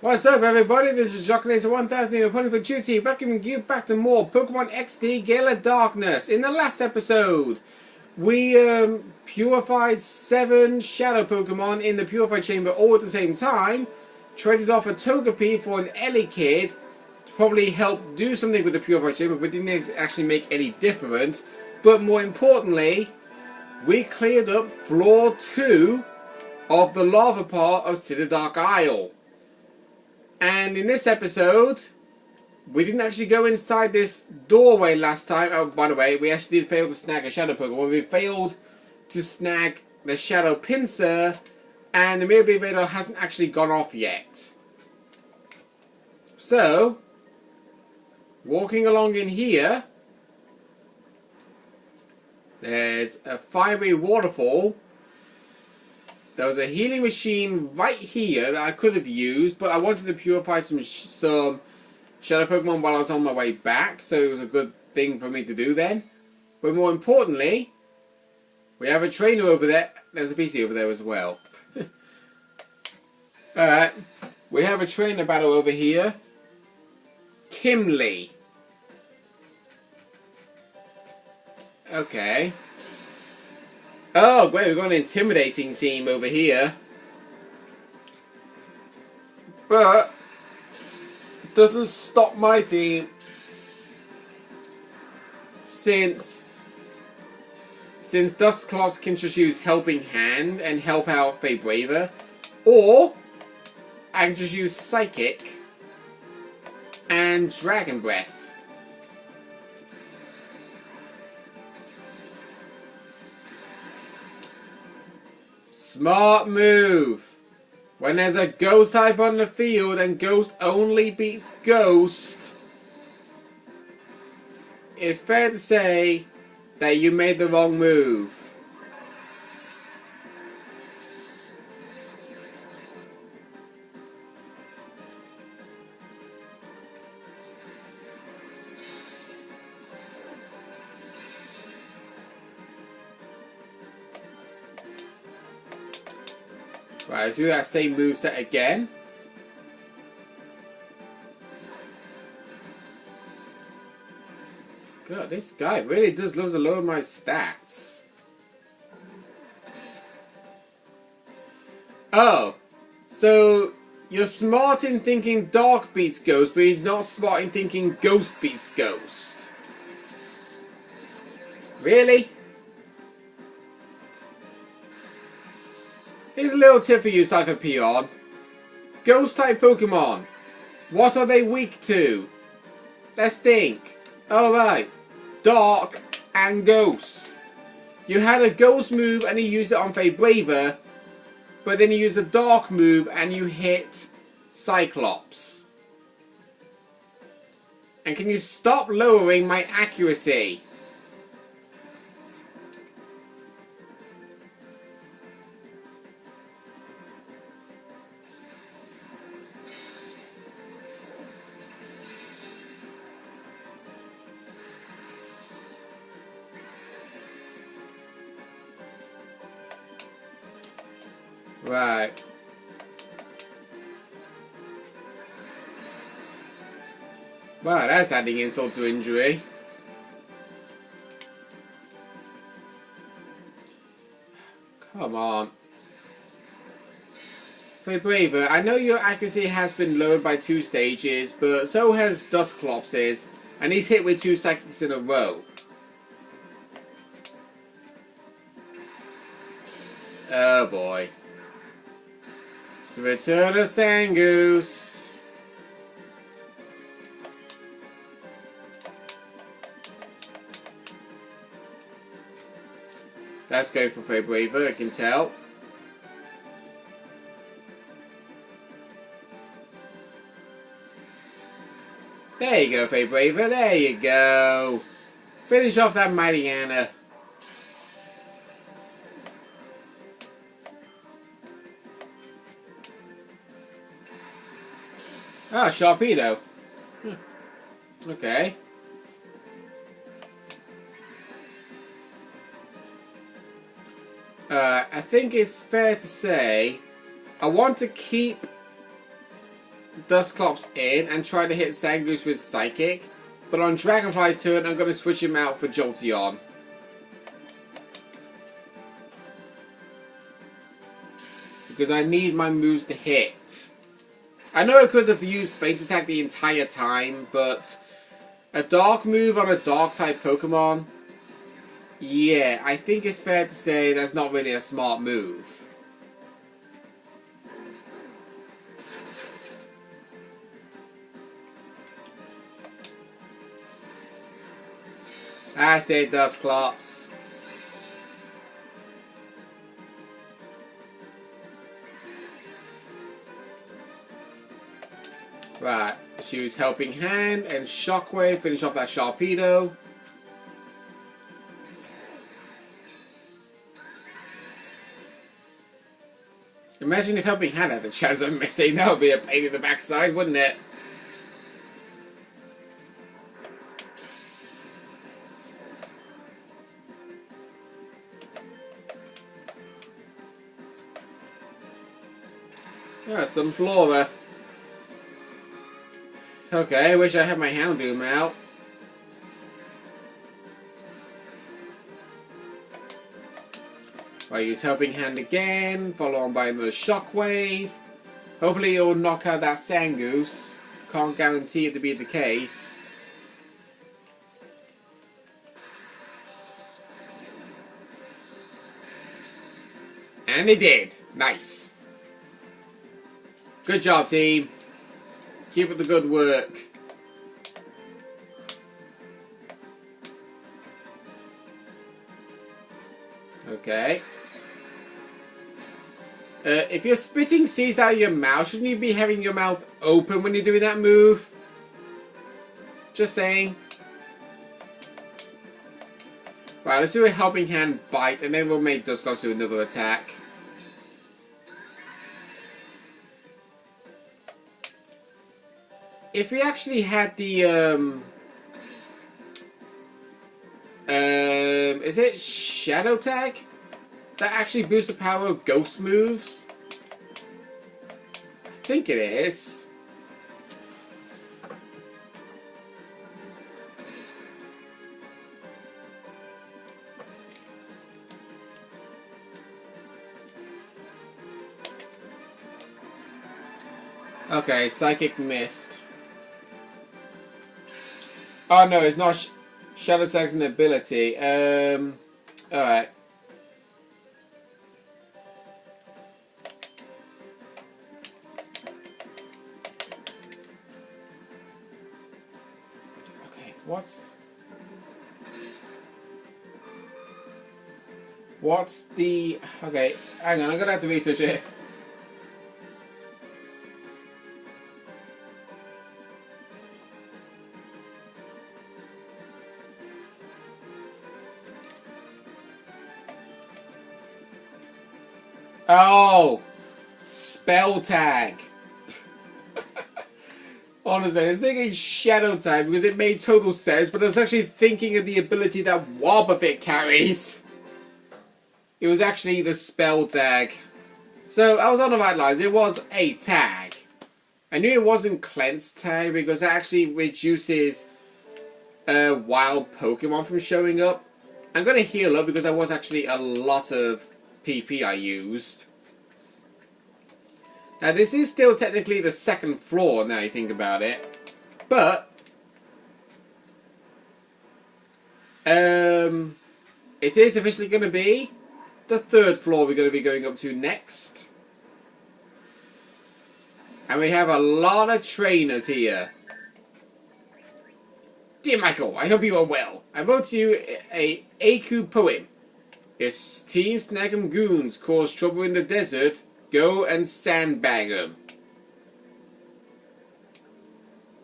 What's up, everybody? This is Jocklaser 1000 reporting for duty, welcoming you back to more Pokemon XD Gale of Darkness. In the last episode, we purified 7 Shadow Pokemon in the Purify Chamber all at the same time, traded off a Togepi for an Elekid to probably help do something with the Purify Chamber, but didn't actually make any difference. But more importantly, we cleared up Floor 2 of the lava part of Citydark Isle. And in this episode, we didn't actually go inside this doorway last time. Oh, by the way, we actually did fail to snag a Shadow Pokemon. We failed to snag the Shadow Pinsir, and the Mirror Beam Radar hasn't actually gone off yet. So, walking along in here, there's a fiery waterfall. There was a healing machine right here that I could have used, but I wanted to purify some Shadow Pokemon while I was on my way back, so it was a good thing for me to do then. But more importantly, we have a trainer over there. There's a PC over there as well. Alright, we have a trainer battle over here. Kimley. Okay. Oh, great, we've got an intimidating team over here. But it doesn't stop my team, since Dusclops can just use Helping Hand and help out Feybraver, or I can just use Psychic and Dragon Breath. Smart move. When there's a ghost type on the field and ghost only beats ghost, it's fair to say that you made the wrong move. Right, let's do that same moveset again. God, this guy really does love to lower my stats. Oh, so you're smart in thinking Dark beats Ghost, but you're not smart in thinking Ghost beats Ghost. Really? Here's a little tip for you, Cypher Peon. Ghost-type Pokemon. What are they weak to? Let's think. Alright. Dark and Ghost. You had a Ghost move and you used it on Feybraver, but then you used a Dark move and you hit Cyclops. And can you stop lowering my accuracy? Right. Wow, that's adding insult to injury. Come on. Feybraver, I know your accuracy has been lowered by 2 stages, but so has Dusclops', and he's hit with 2 psychics in a row. Oh boy. The return of Sangoose. That's going for Feybraver, I can tell. There you go, Feybraver, there you go. Finish off that Mighty Anna. Ah, Sharpedo. Okay. I think it's fair to say I want to keep Dusclops in and try to hit Zangoose with Psychic. But on Dragonfly's turn, I'm going to switch him out for Jolteon. Because I need my moves to hit. I know I could have used Faint Attack the entire time, but a Dark move on a Dark-type Pokemon, yeah, I think it's fair to say that's not really a smart move. I say Dusclops. Right, let's use Helping Hand and Shockwave, finish off that Sharpedo. Imagine if Helping Hand had the chance of missing, that would be a pain in the backside, wouldn't it? Yeah, some Flora. Okay, I wish I had my Houndoom out. I use Helping Hand again, follow on by another Shockwave. Hopefully it'll knock out that Zangoose. Can't guarantee it to be the case. And it did. Nice. Good job, team. Keep up the good work. Okay. If you're spitting seeds out of your mouth, shouldn't you be having your mouth open when you're doing that move? Just saying. Right, let's do a Helping Hand bite, and then we'll make Dusclops do another attack. If we actually had the, is it Shadow Tag? That actually boosts the power of Ghost moves? I think it is. Okay, Psychic missed. Oh no, it's not Shadow Tag's an ability. Alright. Okay, what's the... Okay, hang on, I'm gonna have to research it. Oh! Spell Tag! Honestly, I was thinking Shadow Tag because it made total sense, but I was actually thinking of the ability that Wobbuffet carries. It was actually the Spell Tag. So, I was on the right lines. It was a tag. I knew it wasn't Cleanse Tag because it actually reduces wild Pokemon from showing up. I'm going to heal up because there was actually a lot of PP I used. Now this is still technically the second floor now you think about it, but it is officially going to be the third floor we're going to be going up to next. And we have a lot of trainers here. Dear Michael, I hope you are well. I wrote to you a Aku poem. If Team Snag'em goons cause trouble in the desert, go and sandbag them.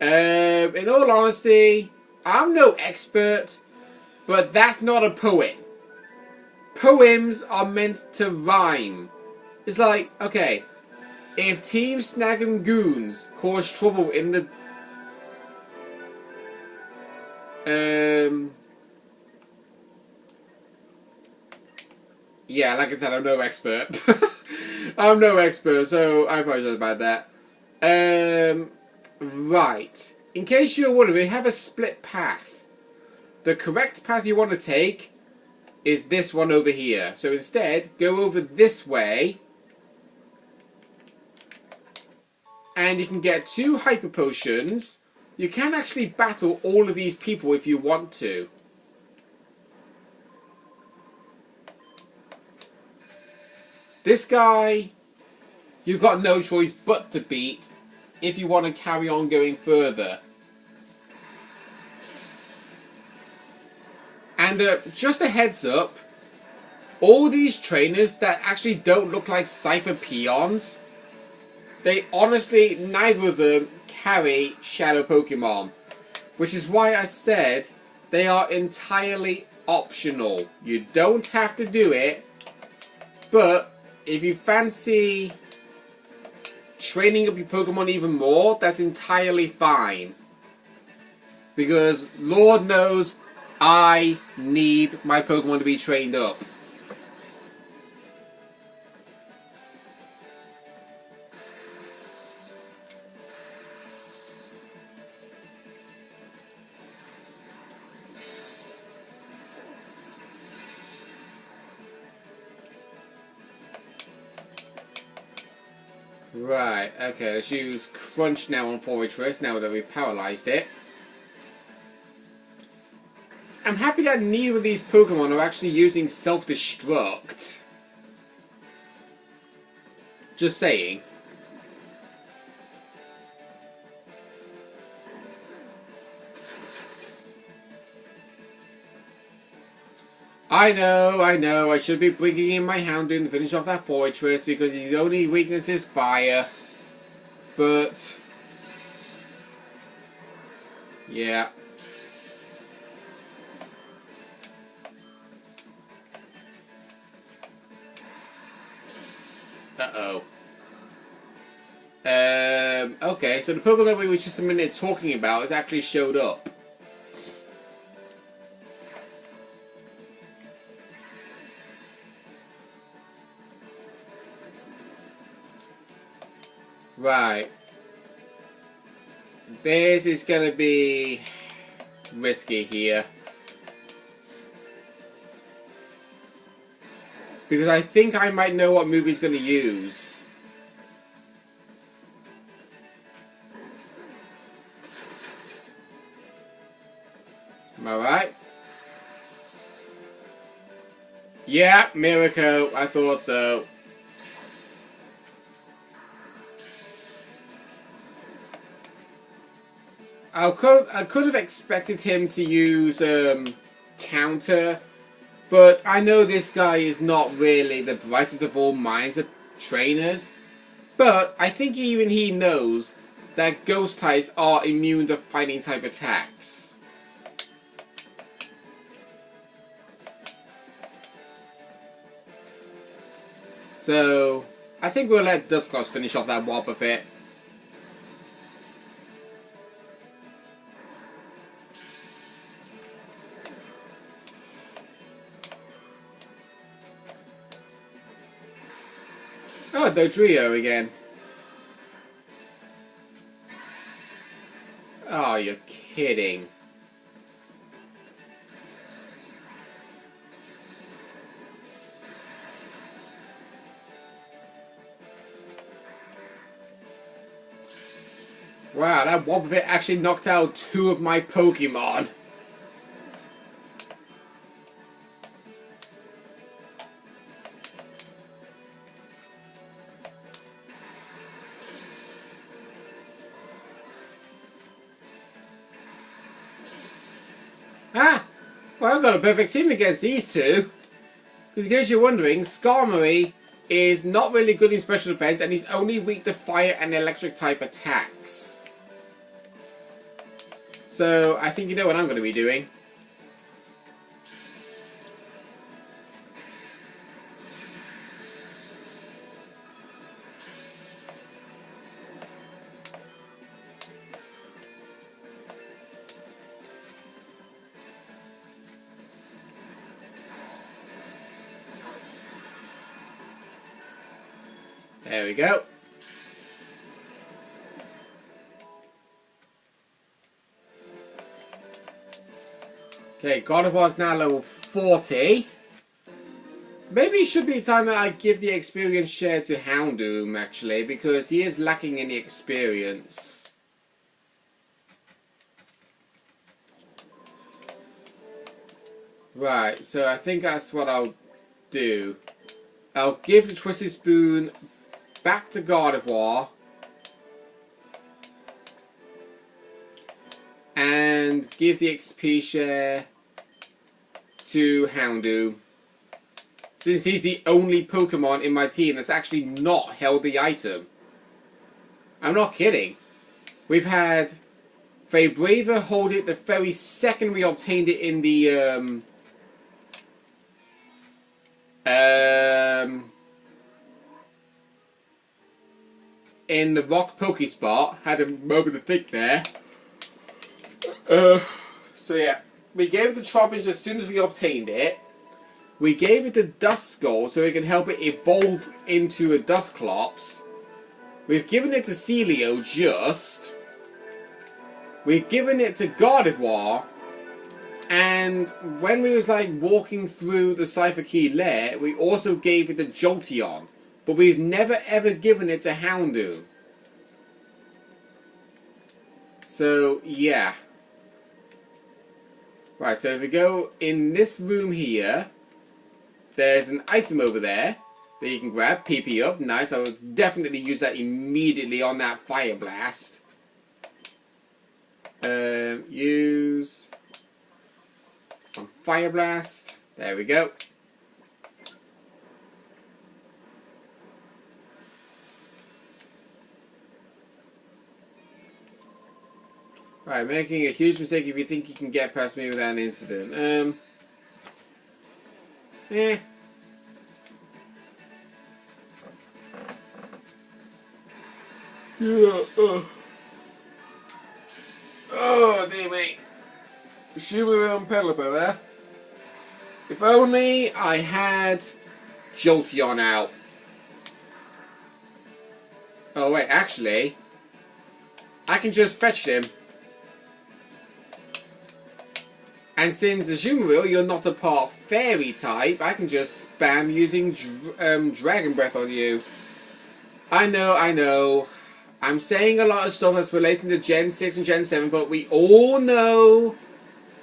In all honesty, I'm no expert, but that's not a poem. Poems are meant to rhyme. It's like, okay, if Team Snag'em goons cause trouble in the... Yeah, like I said, I'm no expert. I'm no expert, so I apologize about that. Right. In case you're wondering, we have a split path. The correct path you want to take is this one over here. So instead, go over this way. And you can get 2 hyper potions. You can actually battle all of these people if you want to. This guy, you've got no choice but to beat if you want to carry on going further. And just a heads up, all these trainers that actually don't look like Cypher peons, they honestly, neither of them carry Shadow Pokemon. Which is why I said they are entirely optional. You don't have to do it, but if you fancy training up your Pokemon even more, that's entirely fine. Because Lord knows I need my Pokemon to be trained up. Right, okay, let's use Crunch now on Fortress, now that we've paralyzed it. I'm happy that neither of these Pokemon are actually using Self-Destruct. Just saying. I know, I should be bringing in my Houndoom and finish off that Fortress because his only weakness is fire. But... yeah. Uh-oh. Okay, so the Pokemon that we were just a minute talking about has actually showed up. Right. This is gonna be risky here. Because I think I might know what move he's gonna use. Am I right? Yeah, Miracle. I thought so. I could have expected him to use counter, but I know this guy is not really the brightest of all minds of trainers. But I think even he knows that ghost types are immune to fighting type attacks. So I think we'll let Dusclops finish off that Wobbuffet. Oh, Dodrio again. Oh, you're kidding. Wow, that Wobbuffet actually knocked out 2 of my Pokemon. Ah! Well, I've got a perfect team against these two. Because in case you're wondering, Skarmory is not really good in special defense and he's only weak to fire and electric type attacks. So, I think you know what I'm going to be doing. There we go. Okay, God of War's now level 40. Maybe it should be time that I give the experience share to Houndoom, actually, because he is lacking any experience. Right, so I think that's what I'll do. I'll give the Twisted Spoon back to God of War. And give the XP share to Houndoom. Since he's the only Pokemon in my team that's actually not held the item. I'm not kidding. We've had Fabreather hold it the very second we obtained it in the Rock Pokespot. Had a moment to think there. So yeah, we gave it the Trapinch as soon as we obtained it. We gave it the Duskull so it can help it evolve into a Dusclops. We've given it to Celio just. We've given it to Gardevoir. And when we was like walking through the Cypher Key lair, we also gave it to Jolteon. But we've never ever given it to Houndoom. So yeah. Right, so if we go in this room here, there's an item over there that you can grab. PP up, nice. I will definitely use that immediately on that Fire Blast. Use on Fire Blast. There we go. Right, making a huge mistake if you think you can get past me without an incident. Eh. Yeah, oh, dear me. Subaru and Pelipper there. If only I had Jolteon out. Oh, wait, actually, I can just fetch him. And since Azumarill, you're not a part Fairy type, I can just spam using Dragon Breath on you. I know. I'm saying a lot of stuff that's relating to Gen 6 and Gen 7, but we all know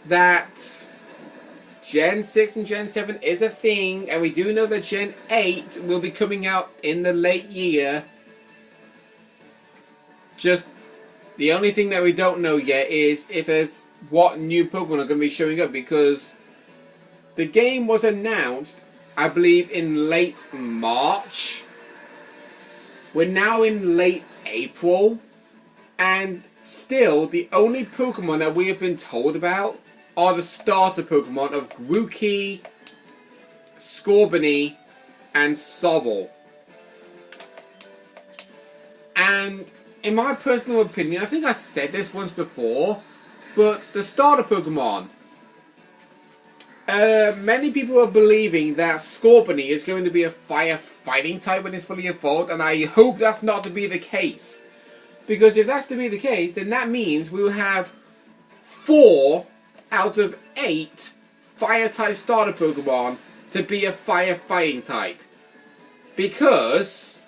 that Gen 6 and Gen 7 is a thing, and we do know that Gen 8 will be coming out in the late year. Just the only thing that we don't know yet is if there's what new Pokemon are going to be showing up, because the game was announced, I believe, in late March. We're now in late April, and still the only Pokemon that we have been told about are the starter Pokemon of Grookey, Scorbunny, and Sobble. And in my personal opinion, I think I said this once before, but the starter Pokemon, many people are believing that Scorbunny is going to be a fire fighting type when it's fully evolved, and I hope that's not to be the case. Because if that's to be the case, then that means we will have 4 out of 8 fire type starter Pokemon to be a fire fighting type. Because,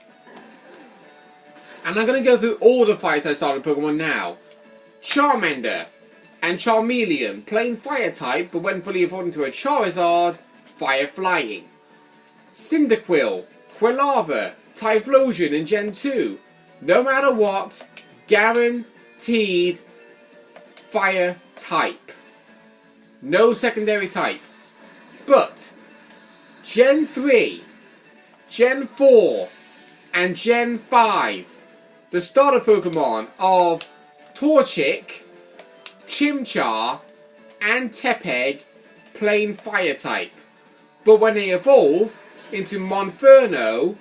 and I'm going to go through all the fire type starter Pokemon now. Charmander and Charmeleon, plain fire type, but when fully evolved into a Charizard, fire flying. Cyndaquil, Quilava, Typhlosion in Gen 2. No matter what, guaranteed fire type. No secondary type. But Gen 3, Gen 4, and Gen 5, the starter Pokemon of Torchic, Chimchar, and Tepeg, plain fire type. But when they evolve into Monferno,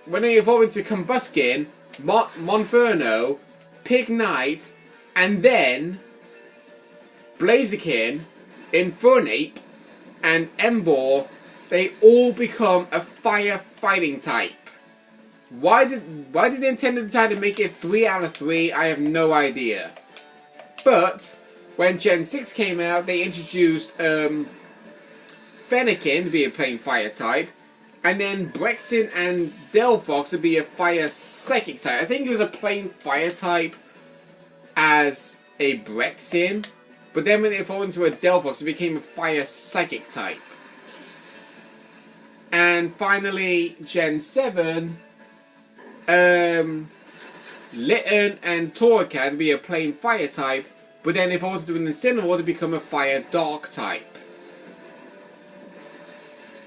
when they evolve into Combuskin, Monferno, Pignite, and then Blaziken, Infernape, and Emboar, they all become a fire fighting type. Why did Nintendo decide to make it 3 out of 3? I have no idea. But when Gen 6 came out, they introduced Fennekin to be a plain fire type, and then Brexin and Delphox to be a fire psychic type. I think it was a plain fire type as a Brexin, but then when it evolved into a Delphox, it became a fire psychic type. And finally, Gen 7, Litten and Torracat to be a plain fire type, but then evolved into an Incineroar to become a fire dark type.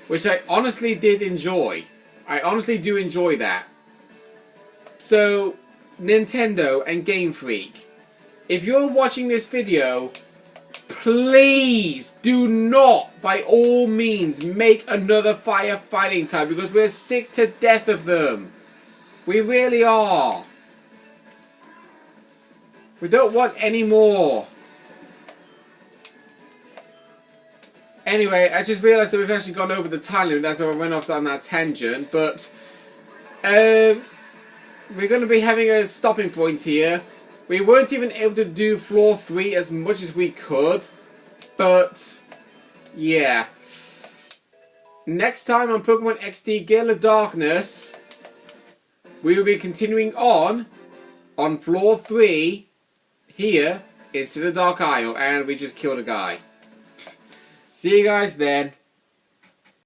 Which I honestly did enjoy. I honestly do enjoy that. So, Nintendo and Game Freak, if you're watching this video, please do not, by all means, make another fire fighting type, because we're sick to death of them. We really are. We don't want any more. Anyway, I just realised that we've actually gone over the time limit. That's why I went off on that tangent. But we're going to be having a stopping point here. We weren't even able to do floor 3 as much as we could. But yeah. Next time on Pokemon XD Gale of Darkness, we will be continuing on floor 3 here in Citadel Dark Isle, and we just killed a guy. See you guys then.